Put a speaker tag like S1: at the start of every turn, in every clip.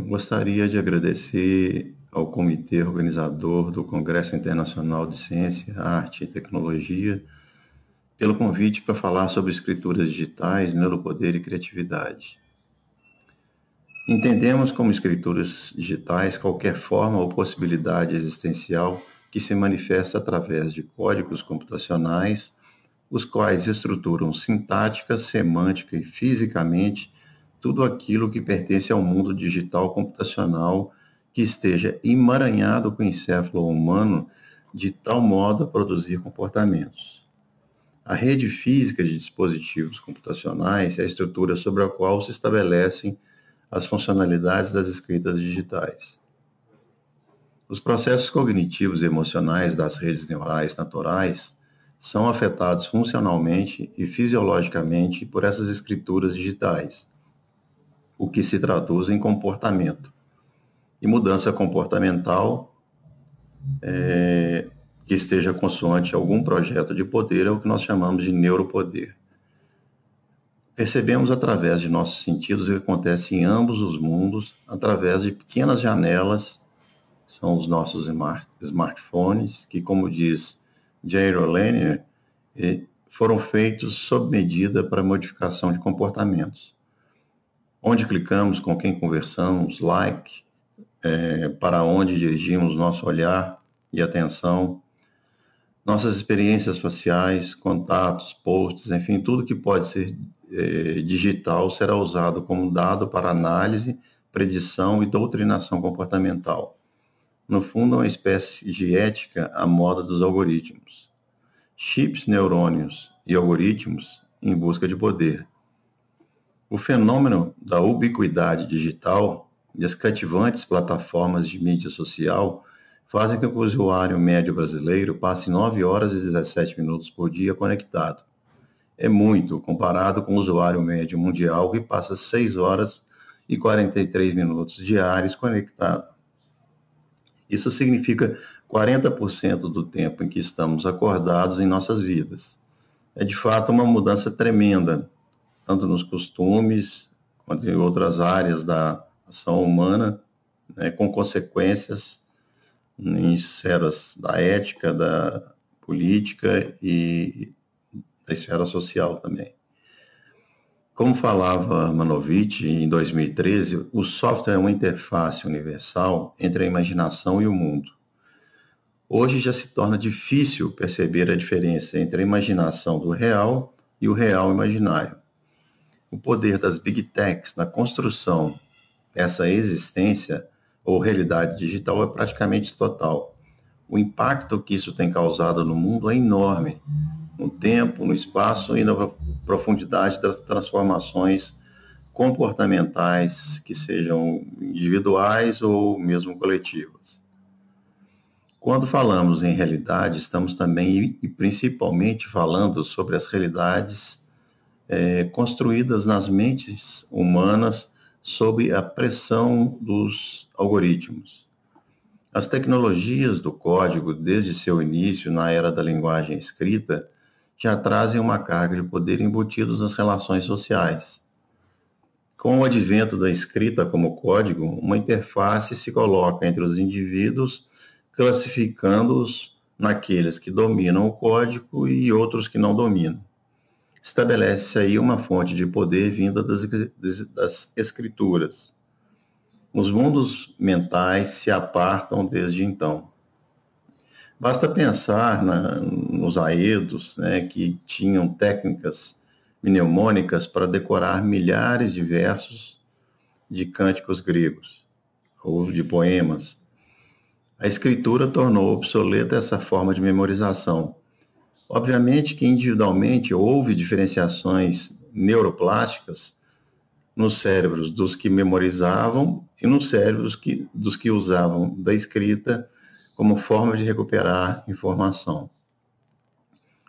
S1: Gostaria de agradecer ao comitê organizador do Congresso Internacional de Ciência, Arte e Tecnologia pelo convite para falar sobre escrituras digitais, neuropoder e criatividade. Entendemos como escrituras digitais qualquer forma ou possibilidade existencial que se manifesta através de códigos computacionais, os quais estruturam sintática, semântica e fisicamente tudo aquilo que pertence ao mundo digital computacional que esteja emaranhado com o encéfalo humano de tal modo a produzir comportamentos. A rede física de dispositivos computacionais é a estrutura sobre a qual se estabelecem as funcionalidades das escritas digitais. Os processos cognitivos e emocionais das redes neurais naturais são afetados funcionalmente e fisiologicamente por essas escrituras digitais, o que se traduz em comportamento. E mudança comportamental que esteja consoante algum projeto de poder é o que nós chamamos de neuropoder. Percebemos através de nossos sentidos o que acontece em ambos os mundos, através de pequenas janelas, são os nossos smartphones, que, como diz Jairo Lanier, foram feitos sob medida para modificação de comportamentos. Onde clicamos, com quem conversamos, like, para onde dirigimos nosso olhar e atenção, nossas experiências faciais, contatos, posts, enfim, tudo que pode ser digital será usado como dado para análise, predição e doutrinação comportamental. No fundo, é uma espécie de ética à moda dos algoritmos. Chips, neurônios e algoritmos em busca de poder. O fenômeno da ubiquidade digital e as cativantes plataformas de mídia social fazem com que o usuário médio brasileiro passe 9 horas e 17 minutos por dia conectado. É muito comparado com o usuário médio mundial que passa 6 horas e 43 minutos diários conectado. Isso significa 40% do tempo em que estamos acordados em nossas vidas. É de fato uma mudança tremenda, tanto nos costumes quanto em outras áreas da ação humana, com consequências em esferas da ética, da política e da esfera social também. Como falava Manovich em 2013, o software é uma interface universal entre a imaginação e o mundo. Hoje já se torna difícil perceber a diferença entre a imaginação do real e o real imaginário. O poder das Big Techs na construção dessa existência ou realidade digital é praticamente total. O impacto que isso tem causado no mundo é enorme, no tempo, no espaço e na profundidade das transformações comportamentais, que sejam individuais ou mesmo coletivas. Quando falamos em realidade, estamos também e principalmente falando sobre as realidades construídas nas mentes humanas sob a pressão dos algoritmos. As tecnologias do código, desde seu início na era da linguagem escrita, já trazem uma carga de poder embutidos nas relações sociais. Com o advento da escrita como código, uma interface se coloca entre os indivíduos, classificando-os naqueles que dominam o código e outros que não dominam. Estabelece-se aí uma fonte de poder vinda das escrituras. Os mundos mentais se apartam desde então. Basta pensar nos aedos, que tinham técnicas mnemônicas para decorar milhares de versos de cânticos gregos ou de poemas. A escritura tornou obsoleta essa forma de memorização. Obviamente que individualmente houve diferenciações neuroplásticas nos cérebros dos que memorizavam e nos cérebros dos que usavam da escrita como forma de recuperar informação.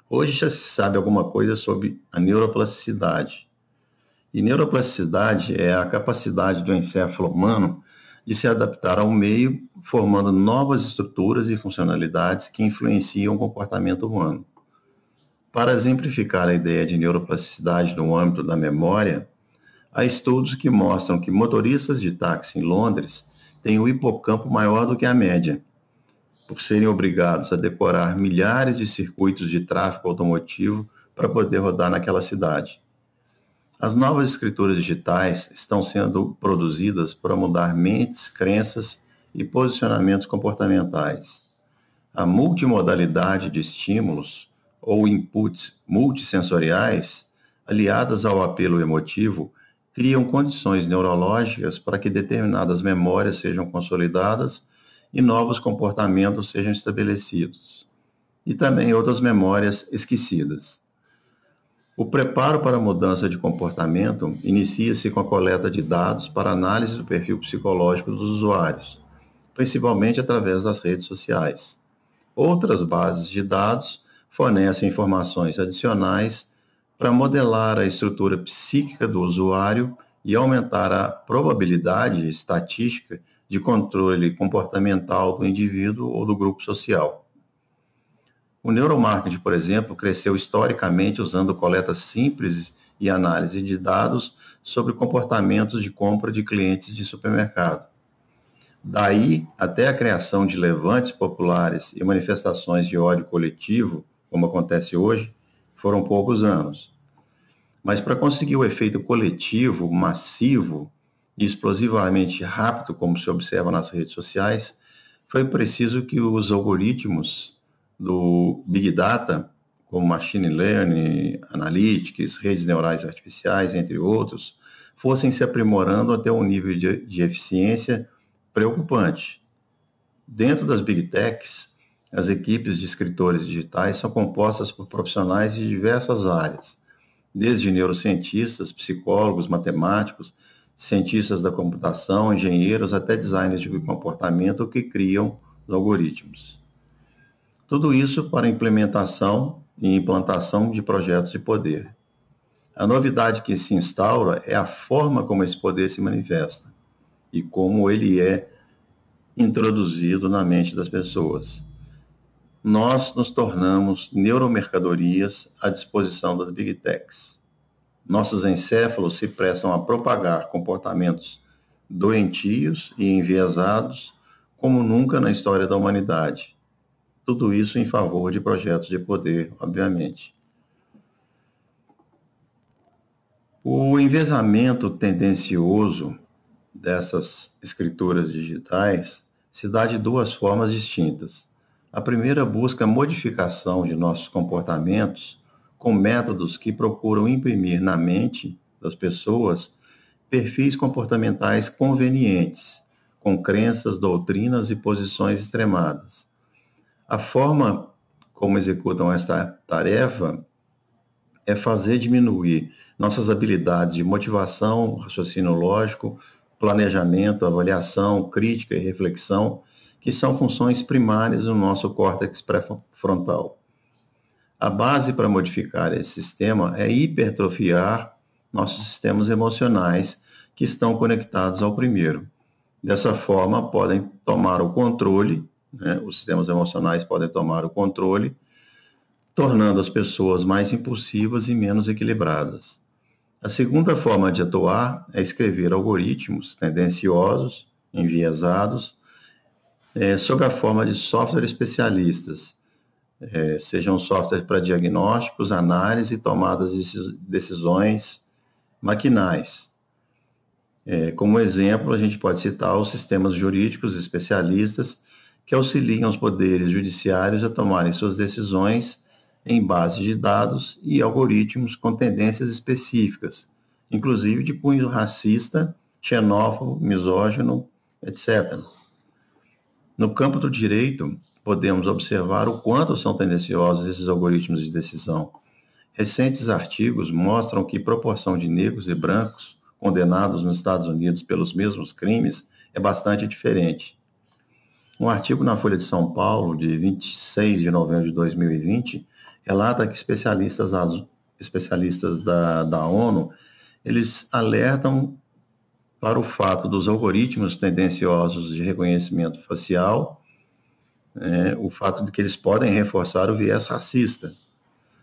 S1: Hoje já se sabe alguma coisa sobre a neuroplasticidade. E neuroplasticidade é a capacidade do encéfalo humano de se adaptar ao meio, formando novas estruturas e funcionalidades que influenciam o comportamento humano. Para exemplificar a ideia de neuroplasticidade no âmbito da memória, Há estudos que mostram que motoristas de táxi em Londres têm o hipocampo maior do que a média, por serem obrigados a decorar milhares de circuitos de tráfego automotivo para poder rodar naquela cidade. As novas escrituras digitais estão sendo produzidas para mudar mentes, crenças e posicionamentos comportamentais. A multimodalidade de estímulos ou inputs multissensoriais, aliadas ao apelo emotivo, criam condições neurológicas para que determinadas memórias sejam consolidadas e novos comportamentos sejam estabelecidos, e também outras memórias esquecidas. O preparo para a mudança de comportamento inicia-se com a coleta de dados para análise do perfil psicológico dos usuários, principalmente através das redes sociais. Outras bases de dados fornecem informações adicionais para modelar a estrutura psíquica do usuário e aumentar a probabilidade estatística de controle comportamental do indivíduo ou do grupo social. O neuromarketing, por exemplo, cresceu historicamente usando coleta simples e análise de dados sobre comportamentos de compra de clientes de supermercado. Daí até a criação de levantes populares e manifestações de ódio coletivo, como acontece hoje, foram poucos anos. Mas para conseguir o efeito coletivo, massivo e explosivamente rápido, como se observa nas redes sociais, foi preciso que os algoritmos do Big Data, como Machine Learning, Analytics, redes neurais artificiais, entre outros, fossem se aprimorando até um nível de eficiência preocupante. Dentro das Big Techs, as equipes de escritores digitais são compostas por profissionais de diversas áreas, desde neurocientistas, psicólogos, matemáticos, cientistas da computação, engenheiros, até designers de comportamento que criam os algoritmos. Tudo isso para implementação e implantação de projetos de poder. A novidade que se instaura é a forma como esse poder se manifesta e como ele é introduzido na mente das pessoas. Nós nos tornamos neuromercadorias à disposição das Big Techs. Nossos encéfalos se prestam a propagar comportamentos doentios e enviesados como nunca na história da humanidade. Tudo isso em favor de projetos de poder, obviamente. O enviesamento tendencioso dessas escrituras digitais se dá de duas formas distintas. A primeira busca a modificação de nossos comportamentos com métodos que procuram imprimir na mente das pessoas perfis comportamentais convenientes, com crenças, doutrinas e posições extremadas. A forma como executam esta tarefa é fazer diminuir nossas habilidades de motivação, raciocínio lógico, planejamento, avaliação, crítica e reflexão, que são funções primárias no nosso córtex pré-frontal. A base para modificar esse sistema é hipertrofiar nossos sistemas emocionais que estão conectados ao primeiro. Dessa forma, podem tomar o controle, os sistemas emocionais podem tomar o controle, tornando as pessoas mais impulsivas e menos equilibradas. A segunda forma de atuar é escrever algoritmos tendenciosos, enviesados, sob a forma de software especialistas, sejam softwares para diagnósticos, análise e tomadas de decisões maquinais. Como exemplo, a gente pode citar os sistemas jurídicos especialistas que auxiliam os poderes judiciários a tomarem suas decisões em base de dados e algoritmos com tendências específicas, inclusive de cunho racista, xenófobo, misógino, etc. No campo do direito, podemos observar o quanto são tendenciosos esses algoritmos de decisão. Recentes artigos mostram que a proporção de negros e brancos condenados nos Estados Unidos pelos mesmos crimes é bastante diferente. Um artigo na Folha de São Paulo, de 26 de novembro de 2020, relata que especialistas da ONU, eles alertam para o fato dos algoritmos tendenciosos de reconhecimento facial, o fato de que eles podem reforçar o viés racista.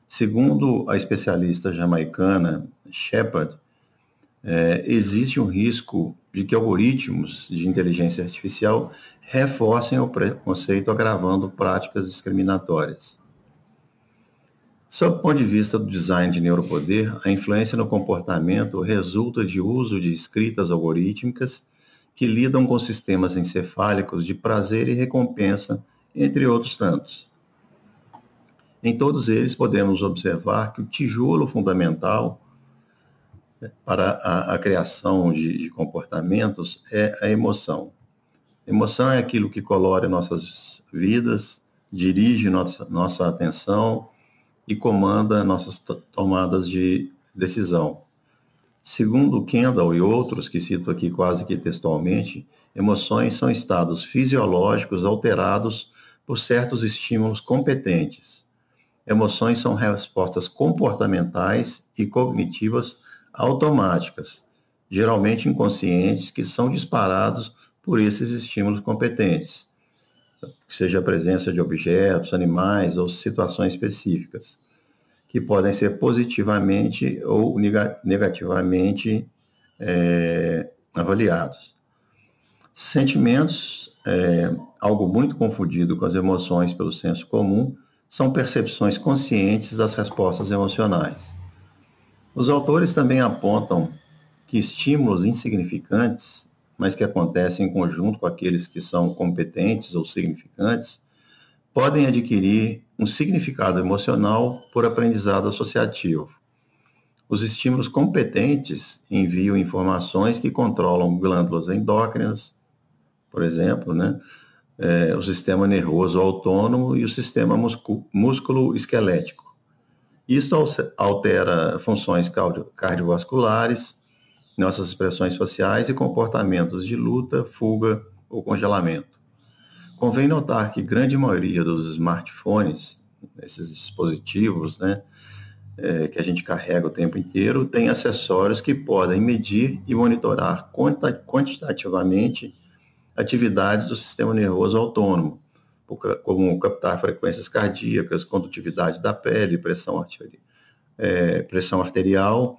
S1: Segundo a especialista jamaicana Shepard, existe um risco de que algoritmos de inteligência artificial reforcem o preconceito, agravando práticas discriminatórias. Sob o ponto de vista do design de neuropoder, a influência no comportamento resulta de uso de escritas algorítmicas que lidam com sistemas encefálicos de prazer e recompensa, entre outros tantos. Em todos eles, podemos observar que o tijolo fundamental para a criação de comportamentos é a emoção. Emoção é aquilo que colore nossas vidas, dirige nossa atenção e comanda nossas tomadas de decisão. Segundo Kendall e outros, que cito aqui quase que textualmente, emoções são estados fisiológicos alterados por certos estímulos competentes. Emoções são respostas comportamentais e cognitivas automáticas, geralmente inconscientes, que são disparados por esses estímulos competentes, seja a presença de objetos, animais ou situações específicas, que podem ser positivamente ou negativamente avaliados. Sentimentos, algo muito confundido com as emoções pelo senso comum, são percepções conscientes das respostas emocionais. Os autores também apontam que estímulos insignificantes, mas que acontecem em conjunto com aqueles que são competentes ou significantes, podem adquirir um significado emocional por aprendizado associativo. Os estímulos competentes enviam informações que controlam glândulas endócrinas, por exemplo, o sistema nervoso autônomo e o sistema músculo-esquelético. Isto altera funções cardiovasculares, nossas expressões faciais e comportamentos de luta, fuga ou congelamento. Convém notar que grande maioria dos smartphones, esses dispositivos, que a gente carrega o tempo inteiro, tem acessórios que podem medir e monitorar quantitativamente atividades do sistema nervoso autônomo, como captar frequências cardíacas, condutividade da pele, pressão arterial,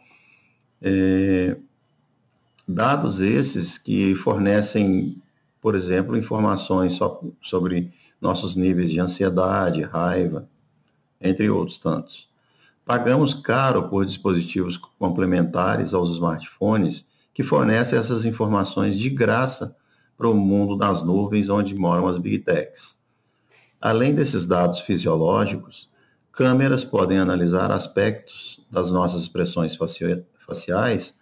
S1: dados esses que fornecem, por exemplo, informações sobre nossos níveis de ansiedade, raiva, entre outros tantos. Pagamos caro por dispositivos complementares aos smartphones que fornecem essas informações de graça para o mundo das nuvens onde moram as Big Techs. Além desses dados fisiológicos, câmeras podem analisar aspectos das nossas expressões faciais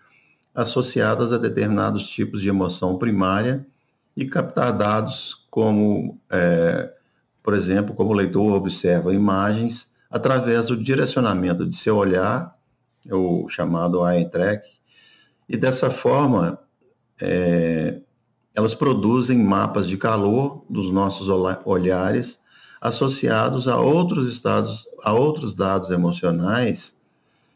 S1: associadas a determinados tipos de emoção primária e captar dados como, por exemplo, como o leitor observa imagens através do direcionamento de seu olhar, o chamado eye track, e dessa forma elas produzem mapas de calor dos nossos olhares associados a outros dados emocionais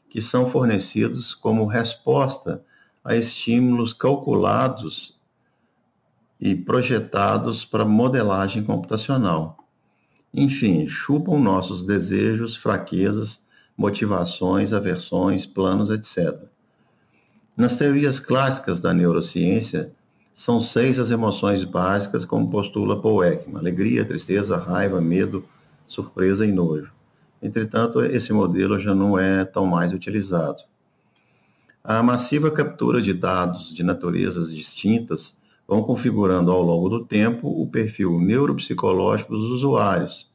S1: que são fornecidos como resposta a estímulos calculados e projetados para modelagem computacional. Enfim, chupam nossos desejos, fraquezas, motivações, aversões, planos, etc. Nas teorias clássicas da neurociência, são 6 as emoções básicas, como postula Paul Ekman: alegria, tristeza, raiva, medo, surpresa e nojo. Entretanto, esse modelo já não é tão mais utilizado. A massiva captura de dados de naturezas distintas vão configurando ao longo do tempo o perfil neuropsicológico dos usuários,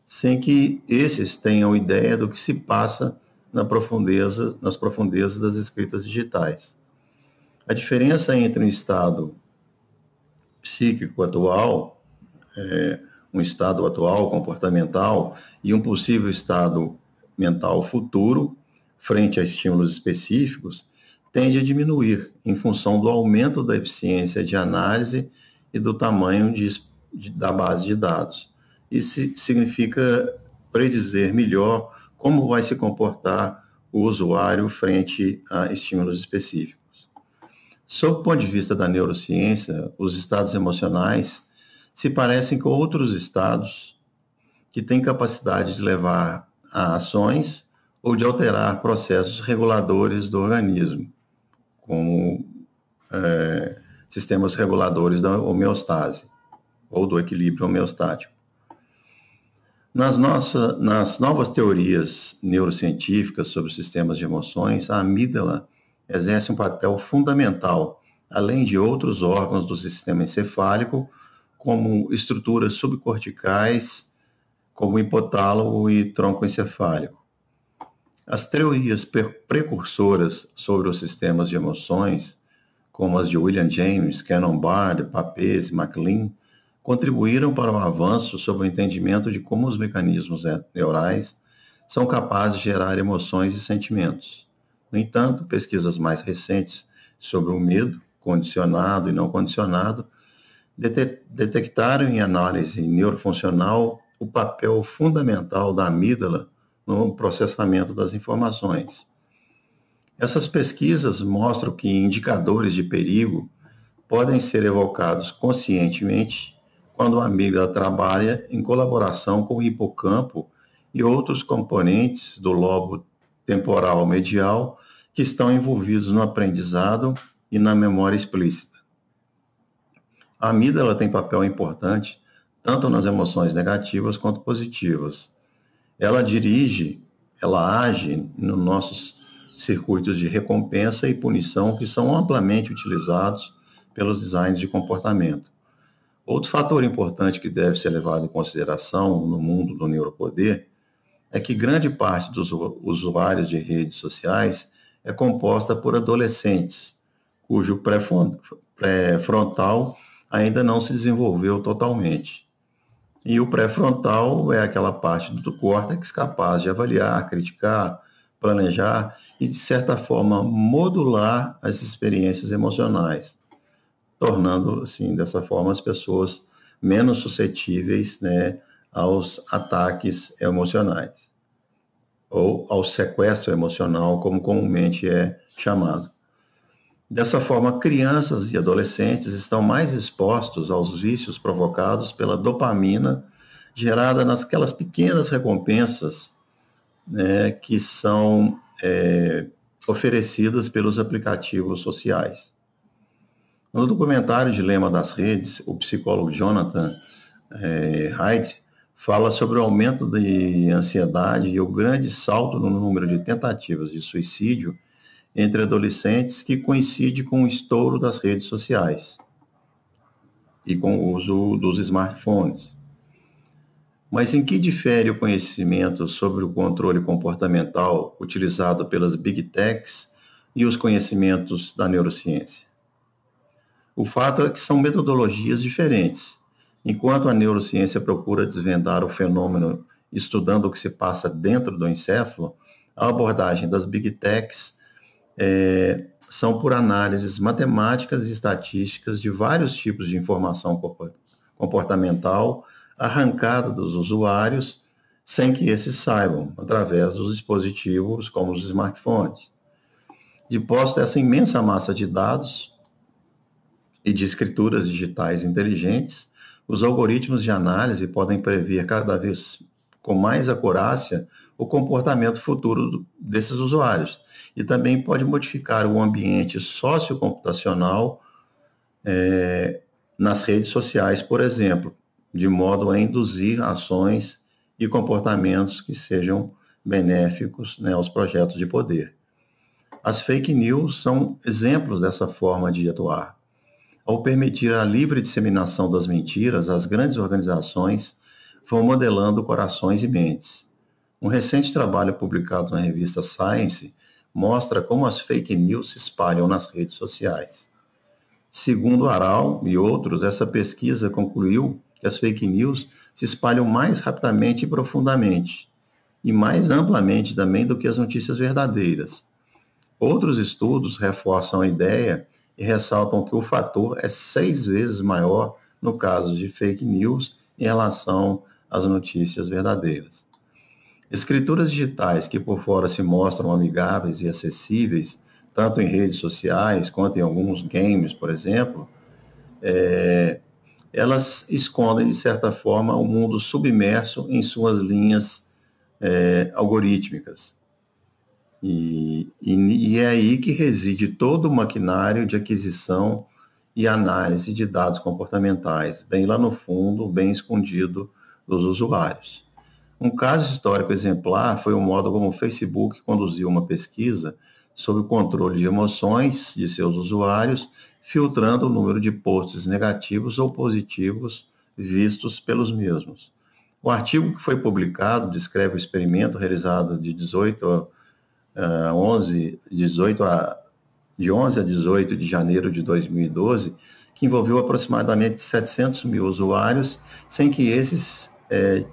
S1: sem que esses tenham ideia do que se passa nas profundezas das escritas digitais. A diferença entre um estado psíquico atual, um estado atual comportamental e um possível estado mental futuro, frente a estímulos específicos, tende a diminuir em função do aumento da eficiência de análise e do tamanho da base de dados. Isso significa predizer melhor como vai se comportar o usuário frente a estímulos específicos. Sob o ponto de vista da neurociência, os estados emocionais se parecem com outros estados que têm capacidade de levar a ações ou de alterar processos reguladores do organismo, como sistemas reguladores da homeostase, ou do equilíbrio homeostático. Nas novas teorias neurocientíficas sobre sistemas de emoções, a amígdala exerce um papel fundamental, além de outros órgãos do sistema encefálico, como estruturas subcorticais, como o hipotálamo e tronco encefálico. As teorias precursoras sobre os sistemas de emoções, como as de William James, Cannon-Bard, Papez e MacLean, contribuíram para o avanço sobre o entendimento de como os mecanismos neurais são capazes de gerar emoções e sentimentos. No entanto, pesquisas mais recentes sobre o medo, condicionado e não condicionado, detectaram em análise neurofuncional o papel fundamental da amígdala no processamento das informações. Essas pesquisas mostram que indicadores de perigo podem ser evocados conscientemente quando a amígdala trabalha em colaboração com o hipocampo e outros componentes do lobo temporal medial que estão envolvidos no aprendizado e na memória explícita. A amígdala tem papel importante tanto nas emoções negativas quanto positivas. Ela age nos nossos circuitos de recompensa e punição que são amplamente utilizados pelos designers de comportamento. Outro fator importante que deve ser levado em consideração no mundo do neuropoder é que grande parte dos usuários de redes sociais é composta por adolescentes, cujo pré-frontal ainda não se desenvolveu totalmente. E o pré-frontal é aquela parte do córtex capaz de avaliar, criticar, planejar e, de certa forma, modular as experiências emocionais, tornando, assim, dessa forma, as pessoas menos suscetíveis, né, aos ataques emocionais, ou ao sequestro emocional, como comumente é chamado. Dessa forma, crianças e adolescentes estão mais expostos aos vícios provocados pela dopamina gerada nasquelas pequenas recompensas, né, que são oferecidas pelos aplicativos sociais. No documentário Dilema das Redes, o psicólogo Jonathan Haidt fala sobre o aumento de ansiedade e o grande salto no número de tentativas de suicídio entre adolescentes que coincide com o estouro das redes sociais e com o uso dos smartphones. Mas em que difere o conhecimento sobre o controle comportamental utilizado pelas Big Techs e os conhecimentos da neurociência? O fato é que são metodologias diferentes. Enquanto a neurociência procura desvendar o fenômeno estudando o que se passa dentro do encéfalo, a abordagem das Big Techs são por análises matemáticas e estatísticas de vários tipos de informação comportamental arrancada dos usuários sem que esses saibam, através dos dispositivos como os smartphones. Depois dessa imensa massa de dados e de escrituras digitais inteligentes, os algoritmos de análise podem prever cada vez com mais acurácia o comportamento futuro desses usuários e também pode modificar o ambiente sociocomputacional nas redes sociais, por exemplo, de modo a induzir ações e comportamentos que sejam benéficos, né, aos projetos de poder. As fake news são exemplos dessa forma de atuar. Ao permitir a livre disseminação das mentiras, as grandes organizações vão modelando corações e mentes. Um recente trabalho publicado na revista Science mostra como as fake news se espalham nas redes sociais. Segundo Aral e outros, essa pesquisa concluiu que as fake news se espalham mais rapidamente e profundamente, e mais amplamente também do que as notícias verdadeiras. Outros estudos reforçam a ideia e ressaltam que o fator é 6 vezes maior no caso de fake news em relação às notícias verdadeiras. Escrituras digitais que por fora se mostram amigáveis e acessíveis, tanto em redes sociais quanto em alguns games, por exemplo, elas escondem, de certa forma, o mundo submerso em suas linhas algorítmicas. E é aí que reside todo o maquinário de aquisição e análise de dados comportamentais, bem lá no fundo, bem escondido dos usuários. Um caso histórico exemplar foi o modo como o Facebook conduziu uma pesquisa sobre o controle de emoções de seus usuários, filtrando o número de posts negativos ou positivos vistos pelos mesmos. O artigo que foi publicado descreve o experimento realizado de 11 a 18 de janeiro de 2012, que envolveu aproximadamente 700 mil usuários, sem que esses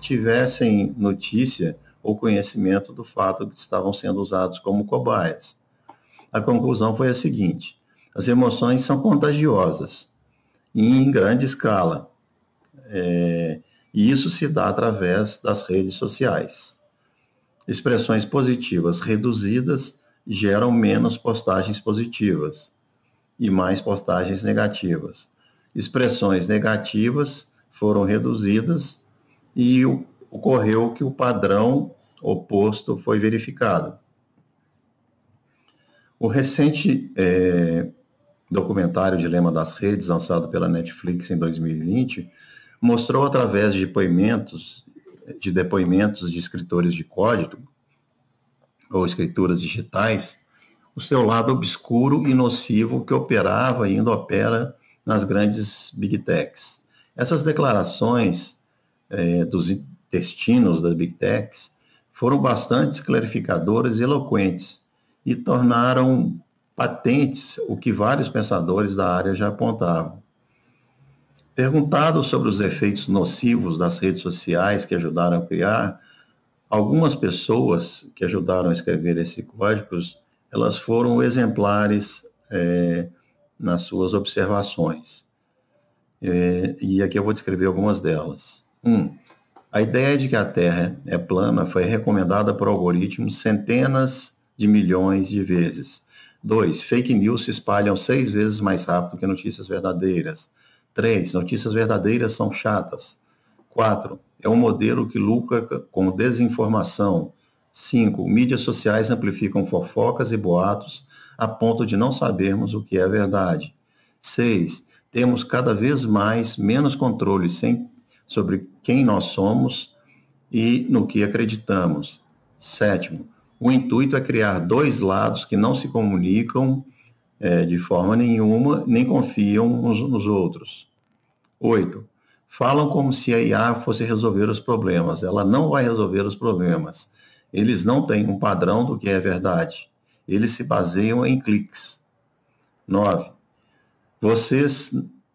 S1: tivessem notícia ou conhecimento do fato que estavam sendo usados como cobaias. A conclusão foi a seguinte: as emoções são contagiosas e em grande escala, e isso se dá através das redes sociais. Expressões positivas reduzidas geram menos postagens positivas e mais postagens negativas. Expressões negativas foram reduzidas e ocorreu que o padrão oposto foi verificado. O recente documentário Dilema das Redes, lançado pela Netflix em 2020, mostrou através de depoimentos de escritores de código ou escrituras digitais o seu lado obscuro e nocivo que operava e ainda opera nas grandes big techs. Essas declarações dos intestinos das big techs foram bastante clarificadoras e eloquentes e tornaram patentes o que vários pensadores da área já apontavam. Perguntado sobre os efeitos nocivos das redes sociais que ajudaram a criar, algumas pessoas que ajudaram a escrever esses códigos, elas foram exemplares nas suas observações. E aqui eu vou descrever algumas delas. 1. A ideia de que a Terra é plana foi recomendada por algoritmos centenas de milhões de vezes. 2. Fake news se espalham 6 vezes mais rápido que notícias verdadeiras. 3. Notícias verdadeiras são chatas. 4. É um modelo que lucra com desinformação. 5. Mídias sociais amplificam fofocas e boatos a ponto de não sabermos o que é verdade. 6. Temos cada vez menos controle sobre quem nós somos e no que acreditamos. 7. O intuito é criar dois lados que não se comunicam de forma nenhuma, nem confiam uns nos outros. 8. Falam como se a IA fosse resolver os problemas. Ela não vai resolver os problemas. Eles não têm um padrão do que é verdade. Eles se baseiam em cliques. 9. Vocês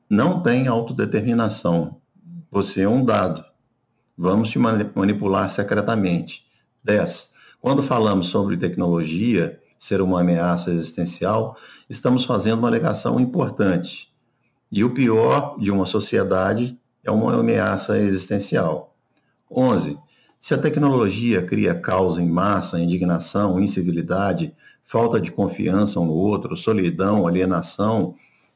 S1: não têm autodeterminação. Você é um dado. Vamos te manipular secretamente. 10. Quando falamos sobre tecnologia ser uma ameaça existencial, estamos fazendo uma alegação importante. E o pior de uma sociedade é uma ameaça existencial. 11. Se a tecnologia cria caos em massa, indignação, incivilidade, falta de confiança um no outro, solidão, alienação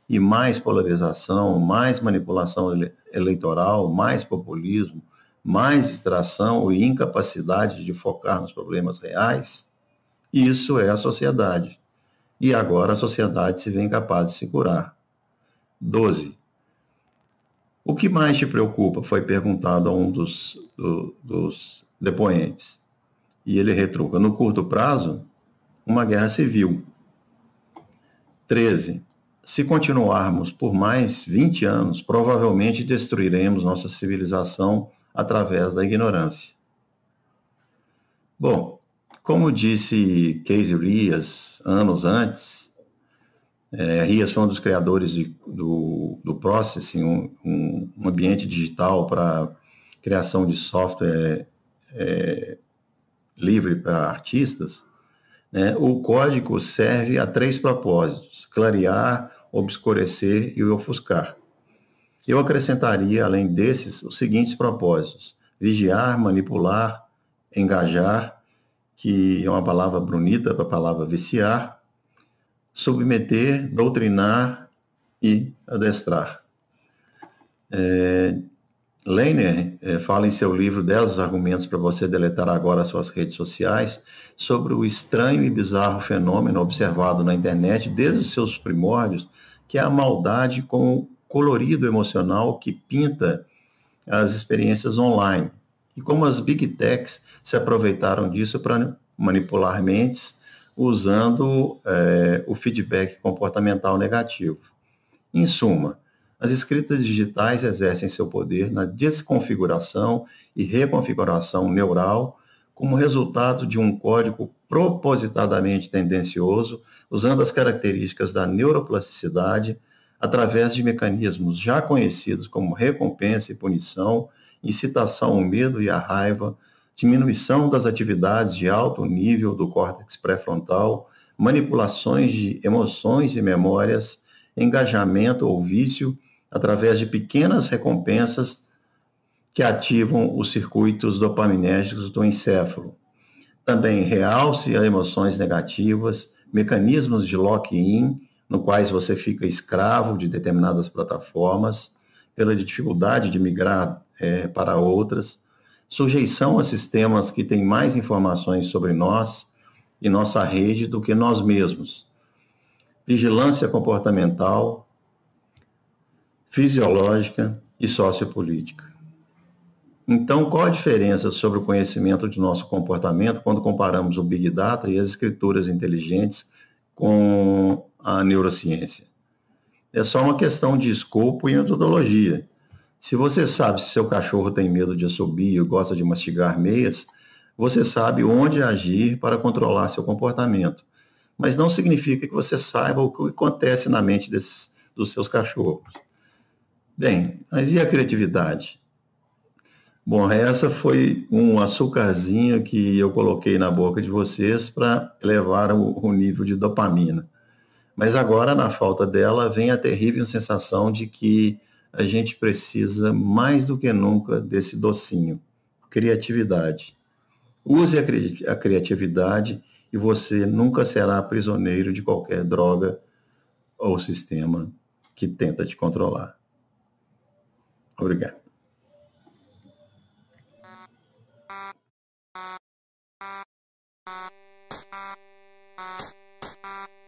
S1: e mais polarização, mais manipulação eleitoral, mais populismo, mais distração e incapacidade de focar nos problemas reais, isso é a sociedade. E agora a sociedade se vê incapaz de se curar. 12. O que mais te preocupa? Foi perguntado a um dos depoentes. E ele retruca: no curto prazo, uma guerra civil. 13. Se continuarmos por mais 20 anos, provavelmente destruiremos nossa civilização através da ignorância. Bom, como disse Casey Reas anos antes, Reas foi um dos criadores do Processing, um ambiente digital para criação de software livre para artistas. O código serve a 3 propósitos: clarear, obscurecer e ofuscar. Eu acrescentaria, além desses, os seguintes propósitos: vigiar, manipular, engajar, que é uma palavra bonita para a palavra viciar, submeter, doutrinar e adestrar. Lerner fala em seu livro 10 argumentos para você deletar agora as suas redes sociais sobre o estranho e bizarro fenômeno observado na internet desde os seus primórdios, que é a maldade com colorido emocional que pinta as experiências online. E como as big techs se aproveitaram disso para manipular mentes usando o feedback comportamental negativo. Em suma, as escritas digitais exercem seu poder na desconfiguração e reconfiguração neural como resultado de um código propositadamente tendencioso, usando as características da neuroplasticidade através de mecanismos já conhecidos como recompensa e punição, incitação ao medo e à raiva, diminuição das atividades de alto nível do córtex pré-frontal, manipulações de emoções e memórias, engajamento ou vício através de pequenas recompensas que ativam os circuitos dopaminérgicos do encéfalo. Também realce as emoções negativas, mecanismos de lock-in, no quais você fica escravo de determinadas plataformas, pela dificuldade de migrar para outras, sujeição a sistemas que têm mais informações sobre nós e nossa rede do que nós mesmos, vigilância comportamental, fisiológica e sociopolítica. Então, qual a diferença sobre o conhecimento de nosso comportamento quando comparamos o Big Data e as escrituras inteligentes com a neurociência? É só uma questão de escopo e metodologia. Se você sabe se seu cachorro tem medo de assobio e gosta de mastigar meias, você sabe onde agir para controlar seu comportamento. Mas não significa que você saiba o que acontece na mente dos seus cachorros. Bem, mas e a criatividade? Bom, essa foi um açúcarzinho que eu coloquei na boca de vocês para elevar o nível de dopamina. Mas agora, na falta dela, vem a terrível sensação de que a gente precisa mais do que nunca desse docinho, criatividade. Use a criatividade e você nunca será prisioneiro de qualquer droga ou sistema que tenta te controlar. Obrigado.
S2: Thank you.